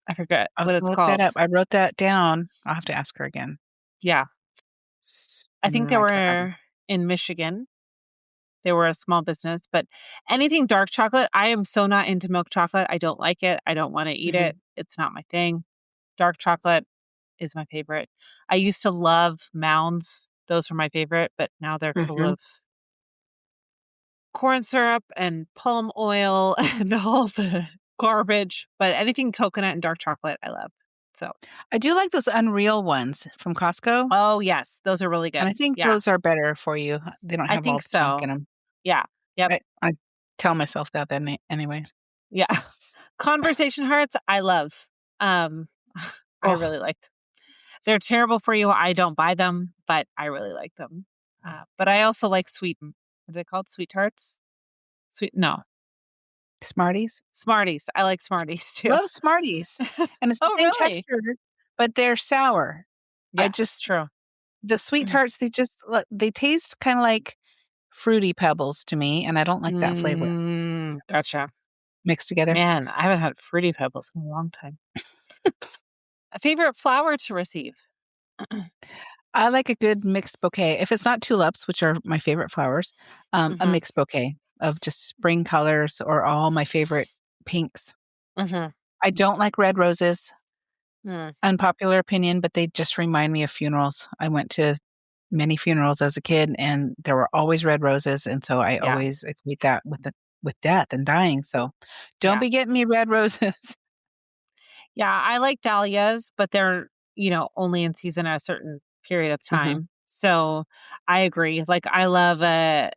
I forget I was what it's gonna look that called. up. I wrote that down. I'll have to ask her again. Yeah. I think they My god. were in Michigan. They were a small business, but anything dark chocolate, I am so not into milk chocolate. I don't like it. I don't want to eat it. Mhm. It's not my thing. Dark chocolate is my favorite. I used to love Mounds. Those were my favorite, but now they're full Mhm. of corn syrup and palm oil and all the garbage. But anything coconut and dark chocolate, I love. So, I do like those Unreal ones from Costco, oh, yes, those are really and I good. think Yeah, those are better for you. They don't I have all think the junk so. in them. Yeah. Yep. I tell myself that then anyway. Yeah. Conversation hearts, I love. Um, I Oh, really like. They're terrible for you. I don't buy them, but I really like them. But I also like sweet. What are they called? Sweet tarts? Sweet? No, Smarties? Smarties. I like Smarties too. Love Smarties, and it's the Oh, same really? texture, but they're sour. I Yes, just true. The Sweet Tarts, they taste kinda like Fruity Pebbles to me, and I don't like that flavor Gotcha. mixed together. Man, I haven't had Fruity Pebbles in a long time. A favorite flower to receive? I like a good mixed bouquet. If it's not tulips, which are my favorite flowers, a Mhm, mixed bouquet of just spring colors or all my favorite pinks. mhm, I don't like red roses, mm, unpopular opinion, but they just remind me of funerals. I went to many funerals as a kid, and there were always red roses, and so I yeah, always equate that with death and dying, so don't yeah. be getting me red roses. Yeah, I like dahlias, but they're, only in season at a certain period of Mhm, time. So, I agree. Like, I love a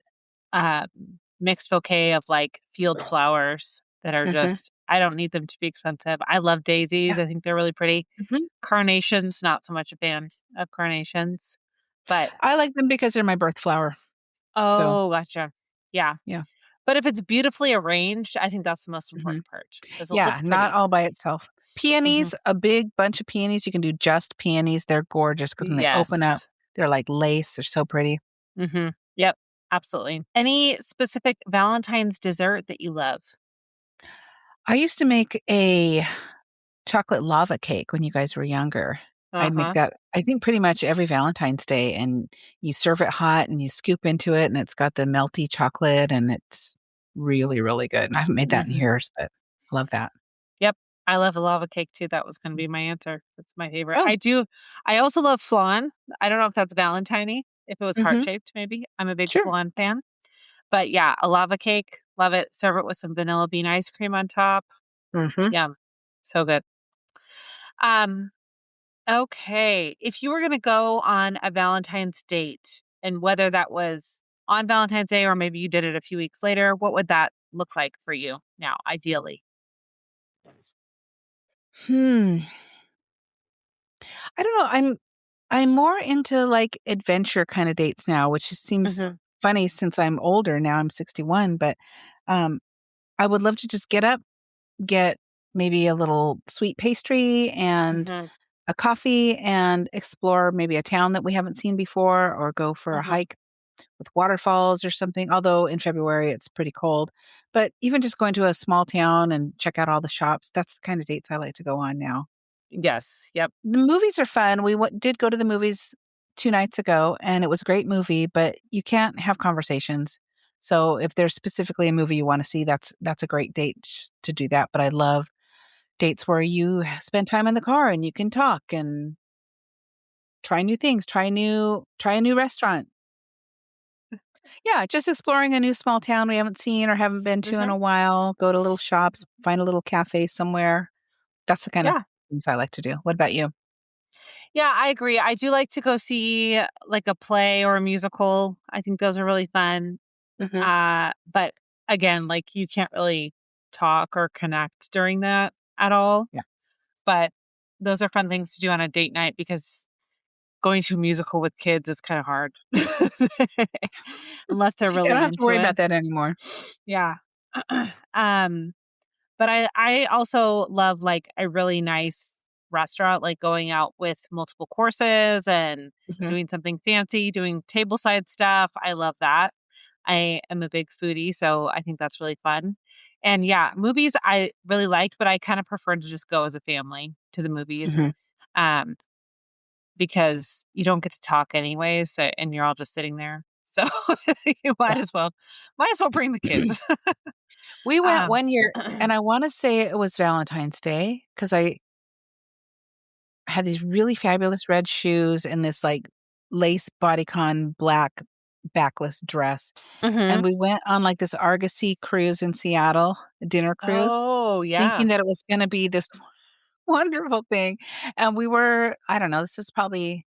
mixed bouquet of, like, field flowers that are mhm, just I don't need them to be expensive. I love daisies. yeah, I think they're really pretty. mhm. Carnations, not so much a fan of carnations, but I like them because they're my birth flower, so, oh, gotcha. Yeah. yeah. But if it's beautifully arranged, I think that's the most Mhm. important part. Does it look Yeah, not pretty? all by itself. Mhm. Peonies, a big bunch of peonies, you can do just peonies, they're gorgeous because when they open up, Yes. They're like lace. They're so pretty. Mhm. Yep, absolutely. Any specific Valentine's dessert that you love? I used to make a chocolate lava cake when you guys were younger. I'd make Uh-huh. that, I think, pretty much every Valentine's Day, and you serve it hot and you scoop into it, and it's got the melty chocolate, and it's really, really good. And I haven't made that in Mhm. years, but I love that. Yep. I love a lava cake too. That was gonna be my answer. That's my favorite. Oh, I also love flan. I don't know if that's Valentine-y, if it was mhm, heart-shaped maybe. I'm a big sure. flan fan. But yeah, a lava cake, love it. Serve it with some vanilla bean ice cream on top. Mhm. Yum. So good. Um, okay. If you were gonna go on a Valentine's date, and whether that was on Valentine's Day or maybe you did it a few weeks later, what would that look like for you now, ideally? Hmm. I don't know. I'm more into like adventure kind of dates now, which just seems Mhm. funny since I'm older now. I'm 61, but um, I would love to just get up, get maybe a little sweet pastry and Mhm. a coffee, and explore maybe a town that we haven't seen before, or go for a Mhm. hike with waterfalls or something. Although in February it's pretty cold, but even just going to a small town and check out all the shops. That's the kind of dates I like to go on now. Yes. Yep. The movies are fun. Did go to the movies 2 nights ago, and it was a great movie, but you can't have conversations. So, if there's specifically a movie you wanna see, that's a great date just to do that, but I love dates where you spend time in the car and you can talk and try new things, try a new restaurant. Yeah, just exploring a new small town we haven't seen or haven't been to in Mhm. a while, go to little shops, find a little cafe somewhere. That's the kind of Yeah. things I like to do. What about you? Yeah, I agree. I do like to go see, like, a play or a musical. I think those are really fun. Mhm. But again, like, you can't really talk or connect during that at all. Yeah. But those are fun things to do on a date night because going to a musical with kids is kinda hard. Unless they're I don't really have to into worry it. about that anymore. Yeah. Um, but I also love, like, a really nice restaurant, like, going out with multiple courses and Mhm, doing something fancy, doing tableside stuff. I love that. I am a big foodie, so I think that's really fun. And yeah, movies I really like, but I kind of prefer to just go as a family to the movies. mhm. Um, because you don't get to talk anyways, so, and you're all just sitting there. So you Yeah. might as well bring the kids. We went um, one year, and I wanna say it was Valentine's Day because I had these really fabulous red shoes and this, like, lace bodycon black backless dress, mhm. and we went on, like, this Argosy cruise in Seattle, a dinner cruise, Oh, yeah. thinking that it was gonna be this wonderful thing, and we were I don't know, this is probably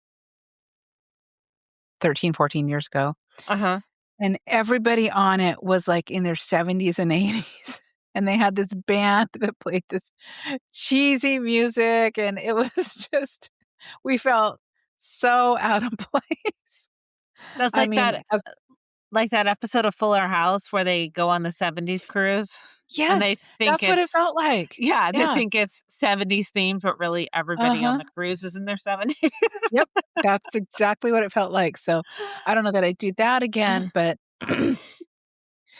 13, 14 years ago. Uh-huh. And everybody on it was, like, in their 70s and 80s, and they had this band that played this cheesy music, and it was just we felt so out of place. That's I mean, as like that episode of Fuller House where they go on the '70s cruise and yes, they think that's what it it's felt like. yeah, they Yeah, think it's '70s themed, but really everybody on uh-huh, the cruise is in their '70s. yep, that's exactly what it felt like, so, I don't know that I'd do that again, but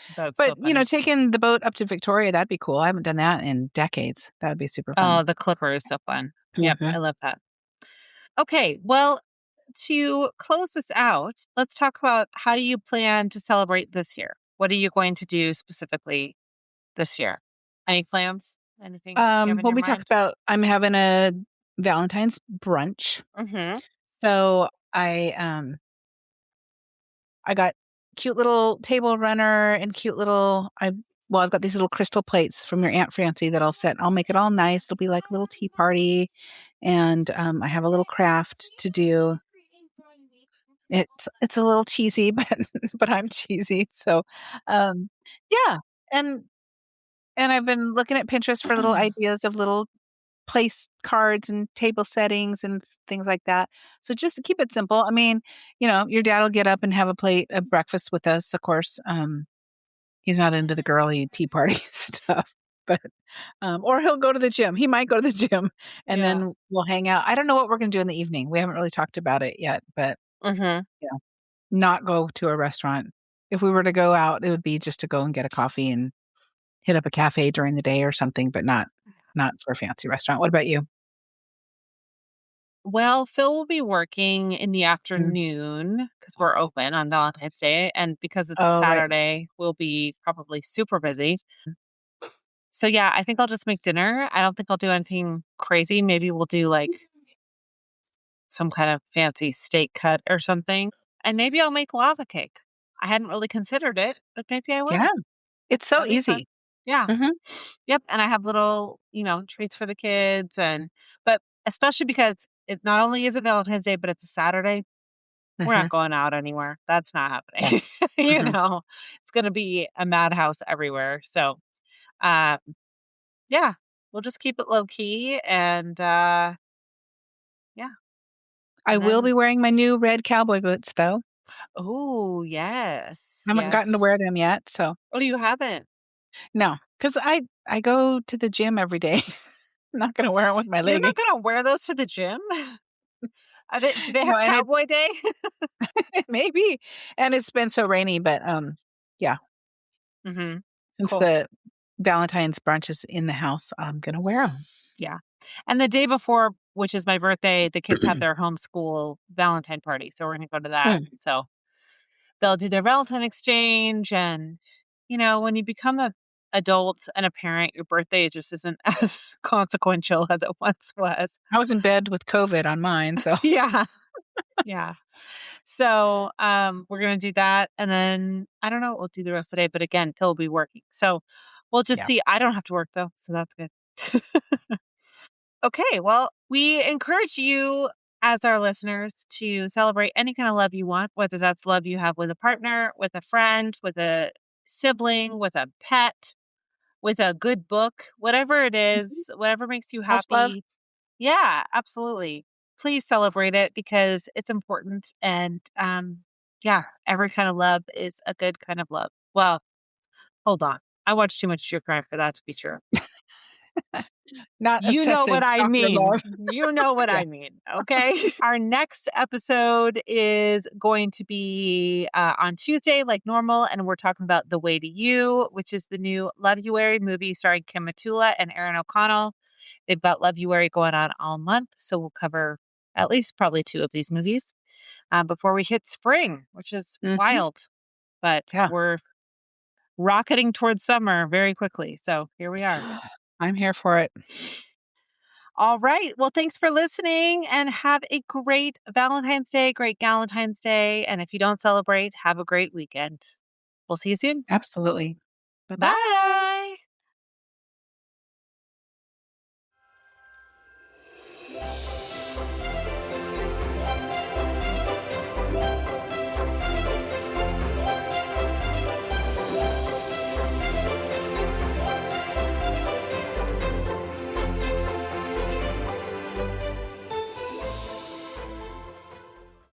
That's but, so funny. taking the boat up to Victoria, that'd be cool. I haven't done that in decades. That would be super fun. Oh, the Clipper is so fun. Yep, Mhm. I love that. Okay, well, to close this out, let's talk about how do you plan to celebrate this year? What are you going to do specifically this year? Any plans? Anything you have in Well, your we talked mind? about I'm having a Valentine's brunch. Mhm. So I got cute little table runner and cute little I've got these little crystal plates from your Aunt Francie that I'll set. I'll make it all nice. It'll be like a little tea party, and I have a little craft to do. It's a little cheesy, but but I'm cheesy. So um yeah. And and I've been looking at Pinterest for little ideas of little place cards and table settings and things like that. So just to keep it simple, I mean, your dad will get up and have a plate of breakfast with us, of course. He's not into the girly tea party stuff, but or he'll go to the gym. He might go to the gym and Yeah. then we'll hang out. I don't know what we're going to do in the evening. We haven't really talked about it yet, but Mhm. Yeah. Not go to a restaurant. If we were to go out, it would be just to go and get a coffee and hit up a cafe during the day or something, but not for a fancy restaurant. What about you? Well, Phil will be working in the Mm. afternoon because 'cause we're open on Valentine's Day, and because it's a Oh, right. Saturday, we'll be probably super busy. So, yeah, I think I'll just make dinner. I don't think I'll do anything crazy. Maybe we'll do, like, some kind of fancy steak cut or something, and maybe I'll make lava cake. I hadn't really considered it, but maybe I Yeah. will. It's so That'll be fun. easy. Yeah. Mhm. Yep, and I have little, treats for the kids, but especially because it not only is it Valentine's Day, but it's a Saturday. We're not Mhm. going out anywhere. That's not Yeah. happening. Mhm. It's gonna be a madhouse everywhere. So, uh, yeah, we'll just keep it low key and, yeah, I and will then be wearing my new red cowboy boots, though. oh, yes, I haven't gotten to yes. wear them yet, so Oh, you haven't? no, because I go to the gym every day. Not gonna wear wear 'em with my You're not leggings. gonna wear those to the gym? Do they No, have and cowboy day? maybe, and it's been so rainy, but, yeah, Mhm. since Cool. the Valentine's brunch is in the house, I'm gonna wear 'em. Yeah. And the day before, which is my birthday, the kids have their homeschool Valentine party, so we're gonna go to that. Mm. So they'll do their Valentine exchange and, when you become a adult and a parent, your birthday just isn't as consequential as it once was. I was in bed with COVID on mine, so Yeah. Yeah. So, we're gonna do that, and then I don't know what we'll do the rest of the day, but again, Phil will be working. So we'll just yeah, see. I don't have to work though, so that's good. Okay, well, we encourage you as our listeners to celebrate any kind of love you want, whether that's love you have with a partner, with a friend, with a sibling, with a pet, with a good book, whatever it mhm, is, whatever makes you self-love. happy. Yeah, absolutely. Please celebrate it because it's important. And yeah, every kind of love is a good kind of love. Well, hold on. I watch too much true crime for that to be true. Not You know obsessive what I stalker mean. love. You know what Yeah. I mean. Okay. Our next episode is going to be on Tuesday, like normal. And we're talking about The Way to You, which is the new Love You Larry movie starring Kim Matula and Aaron O'Connell. They've got Love You Larry going on all month. So we'll cover at least probably two of these movies before we hit spring, which is Mhm. wild. But Yeah. we're rocketing towards summer very quickly. So here we are. I'm here for it. All right. Well, thanks for listening and have a great Valentine's Day, great Galentine's Day. And if you don't celebrate, have a great weekend. We'll see you soon. Absolutely. Bye. Bye-bye.